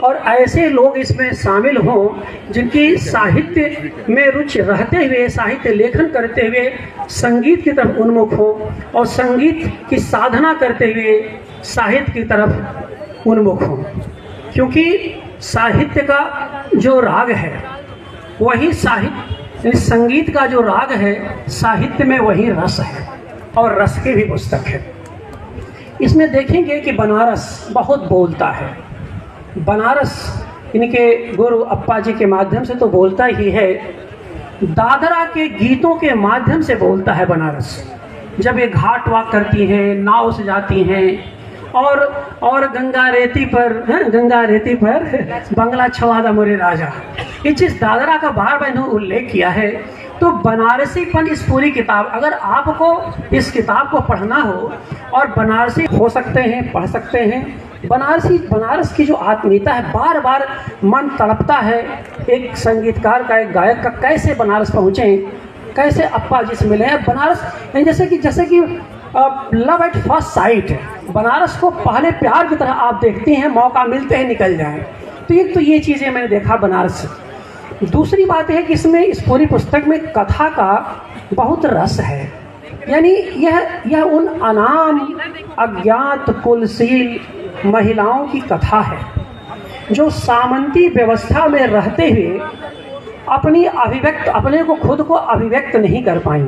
और ऐसे लोग इसमें शामिल हों जिनकी साहित्य में रुचि रहते हुए, साहित्य लेखन करते हुए संगीत की तरफ उन्मुख हो और संगीत की साधना करते हुए साहित्य की तरफ उन्मुख हो। क्योंकि साहित्य का जो राग है वही साहित्य, संगीत का जो राग है साहित्य में वही रस है और रस की भी पुस्तक है। इसमें देखेंगे कि बनारस बहुत बोलता है। बनारस इनके गुरु अप्पा जी के माध्यम से तो बोलता ही है, दादरा के गीतों के माध्यम से बोलता है बनारस। जब ये घाट वाक करती हैं, नाव से जाती हैं और गंगा रेती पर बंगला छवादा मोरे राजा, ये चीज़ दादरा का बार बार इन्होंने उल्लेख किया है। तो बनारसीपन इस पूरी किताब, अगर आपको इस किताब को पढ़ना हो और बनारसी हो सकते हैं, पढ़ सकते हैं। बनारस की जो आत्मीयता है, बार बार मन तड़पता है एक संगीतकार का, एक गायक का, कैसे बनारस पहुँचे, कैसे अप्पा जी से मिले हैं। बनारस जैसे कि love at first sight, Banaras को पहले प्यार की तरह आप देखते हैं, मौका मिलते हैं निकल जाएं। तो ये चीज़ें मैंने देखा बनारस से। दूसरी बात है कि इसमें, इस पूरी पुस्तक में कथा का बहुत रस है। यानी यह उन अनाम अज्ञात कुलशील महिलाओं की कथा है जो सामंती व्यवस्था में रहते हुए अपने को खुद को अभिव्यक्त नहीं कर पाई।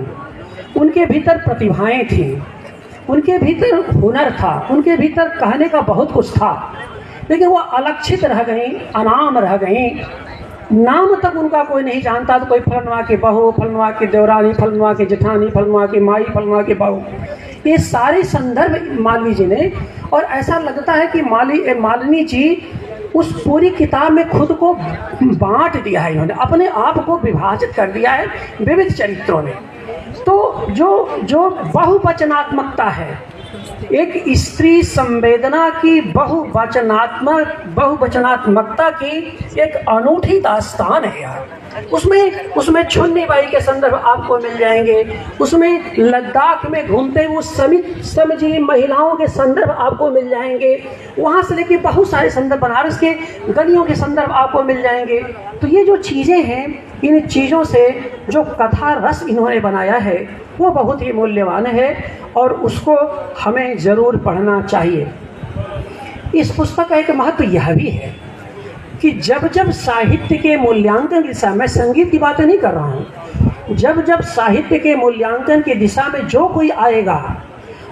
उनके भीतर प्रतिभाएं थी, उनके भीतर हुनर था, उनके भीतर कहने का बहुत कुछ था, लेकिन वो अलक्षित रह गई, अनाम रह गई। नाम तक उनका कोई नहीं जानता। तो कोई फलनवा की बहू, फलनवा की देवरानी, फलनवा की जेठानी, फलनवा की माई, फलनवा की बहू, ये सारे संदर्भ मालिनी जी ने। और ऐसा लगता है कि मालिनी जी उस पूरी किताब में खुद को बांट दिया है, इन्होंने अपने आप को विभाजित कर दिया है विविध चरित्रों में। तो जो बहुवचनात्मकता है, एक स्त्री संवेदना की बहुवचनात्मकता की एक अनूठी दास्तान है यार। उसमें छुन्नी बाई के संदर्भ आपको मिल जाएंगे, उसमें लद्दाख में घूमते हुए समझी महिलाओं के संदर्भ आपको मिल जाएंगे, वहाँ से लेके बहुत सारे संदर्भ, बनारस के गलियों के संदर्भ आपको मिल जाएंगे। तो ये जो चीज़ें हैं, इन चीज़ों से जो कथा रस इन्होंने बनाया है वो बहुत ही मूल्यवान है और उसको हमें ज़रूर पढ़ना चाहिए। इस पुस्तक का एक महत्व यह भी है कि जब साहित्य के मूल्यांकन की दिशा, मैं संगीत की बातें नहीं कर रहा हूँ, जब साहित्य के मूल्यांकन की दिशा में जो कोई आएगा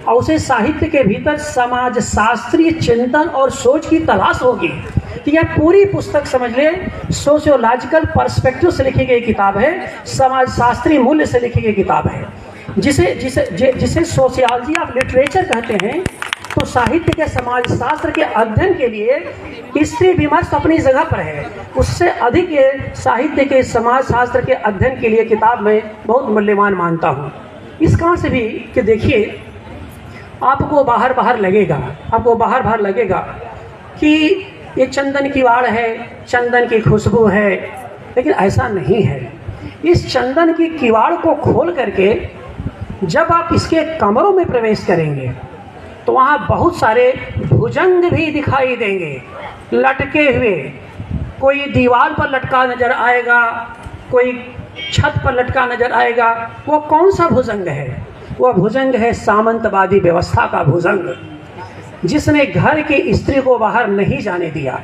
और उसे साहित्य के भीतर समाज शास्त्रीय चिंतन और सोच की तलाश होगी कि यह पूरी पुस्तक समझ ले सोशियोलॉजिकल पर्सपेक्टिव से लिखी गई किताब है, समाज शास्त्रीय मूल्य से लिखी गई किताब है, जिसे सोशियोलॉजी ऑफ लिटरेचर कहते हैं। तो साहित्य के समाज शास्त्र के अध्ययन के लिए स्त्री विमर्श अपनी जगह पर है, उससे अधिक ये साहित्य के समाज शास्त्र के अध्ययन के लिए किताब में बहुत मूल्यवान मानता हूँ। इस कारण से भी कि देखिए, आपको बाहर लगेगा कि ये चंदन की वाड़ है, चंदन की खुशबू है, लेकिन ऐसा नहीं है। इस चंदन की किवाड़ को खोल करके जब आप इसके कमरों में प्रवेश करेंगे तो वहाँ बहुत सारे भुजंग भी दिखाई देंगे लटके हुए। कोई दीवार पर लटका नजर आएगा, कोई छत पर लटका नजर आएगा। वो कौन सा भुजंग है? वह भुजंग है सामंतवादी व्यवस्था का भुजंग, जिसने घर की स्त्री को बाहर नहीं जाने दिया,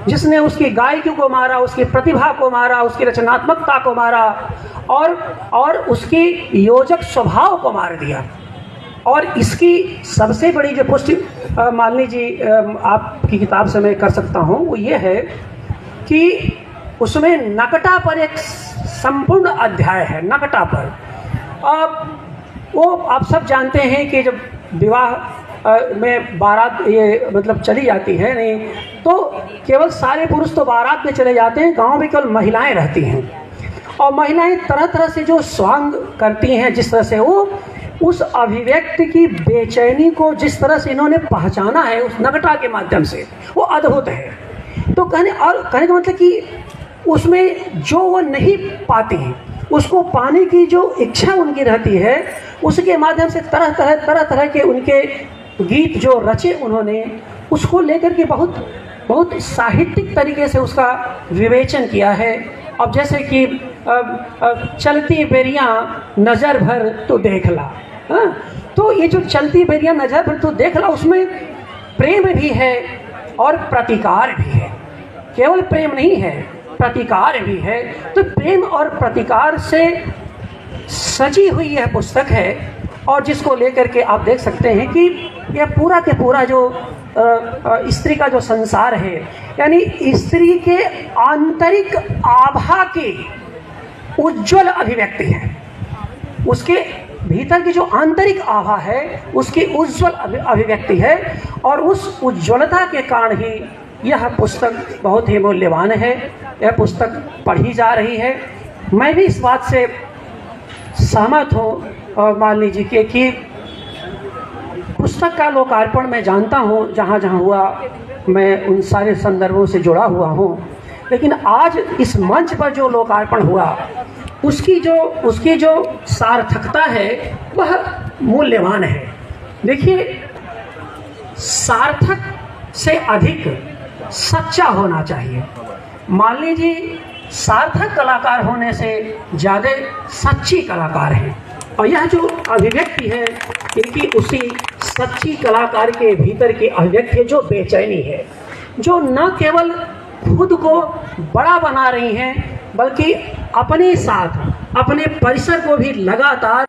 जिसने उसकी गायकी को मारा, उसकी प्रतिभा को मारा, उसकी रचनात्मकता को मारा और उसकी योजक स्वभाव को मार दिया। और इसकी सबसे बड़ी जो पुष्टि मालिनी जी आपकी किताब से मैं कर सकता हूँ वो ये है कि उसमें नकटा पर एक संपूर्ण अध्याय है। नकटा पर वो आप सब जानते हैं कि जब विवाह में बारात चली जाती है, नहीं तो केवल सारे पुरुष तो बारात में चले जाते हैं, गांव में केवल महिलाएं रहती हैं और महिलाएं तरह तरह से जो स्वांग करती हैं, जिस तरह से वो उस अभिव्यक्ति की बेचैनी को जिस तरह से इन्होंने पहचाना है उस नकटा के माध्यम से, वो अद्भुत है। तो कहने का मतलब कि उसमें जो वो नहीं पाते हैं उसको पाने की जो इच्छा उनकी रहती है, उसके माध्यम से तरह तरह के उनके गीत जो रचे उन्होंने, उसको लेकर के बहुत बहुत साहित्यिक तरीके से उसका विवेचन किया है। अब जैसे कि चलती बेरियां नज़र भर तो देख ला, हाँ? तो ये जो चलती बेरियां नज़र भर तो देख ला, उसमें प्रेम भी है और प्रतिकार भी है। केवल प्रेम नहीं है, प्रतिकार भी है। तो प्रेम और प्रतिकार से सजी हुई यह पुस्तक है, और जिसको लेकर के आप देख सकते हैं कि यह पूरा के पूरा जो स्त्री का जो संसार है, यानी स्त्री के आंतरिक आभा की उज्जवल अभिव्यक्ति है। उसके भीतर की जो आंतरिक आभा है उसकी उज्जवल अभिव्यक्ति है, और उस उज्ज्वलता के कारण ही यह पुस्तक बहुत ही मूल्यवान है। यह पुस्तक पढ़ी जा रही है। मैं भी इस बात से सहमत हूँ, और मान लीजिए कि पुस्तक का लोकार्पण मैं जानता हूँ, जहाँ जहाँ हुआ मैं उन सारे संदर्भों से जुड़ा हुआ हूँ, लेकिन आज इस मंच पर जो लोकार्पण हुआ उसकी जो सार्थकता है वह मूल्यवान है। देखिए, सार्थक से अधिक सच्चा होना चाहिए। मान लीजिए सार्थक कलाकार होने से ज़्यादा सच्ची कलाकार है, और यह जो अभिव्यक्ति है इनकी उसी सच्ची कलाकार के भीतर की अभिव्यक्ति है, जो बेचैनी है, जो न केवल खुद को बड़ा बना रही हैं बल्कि अपने साथ अपने परिसर को भी लगातार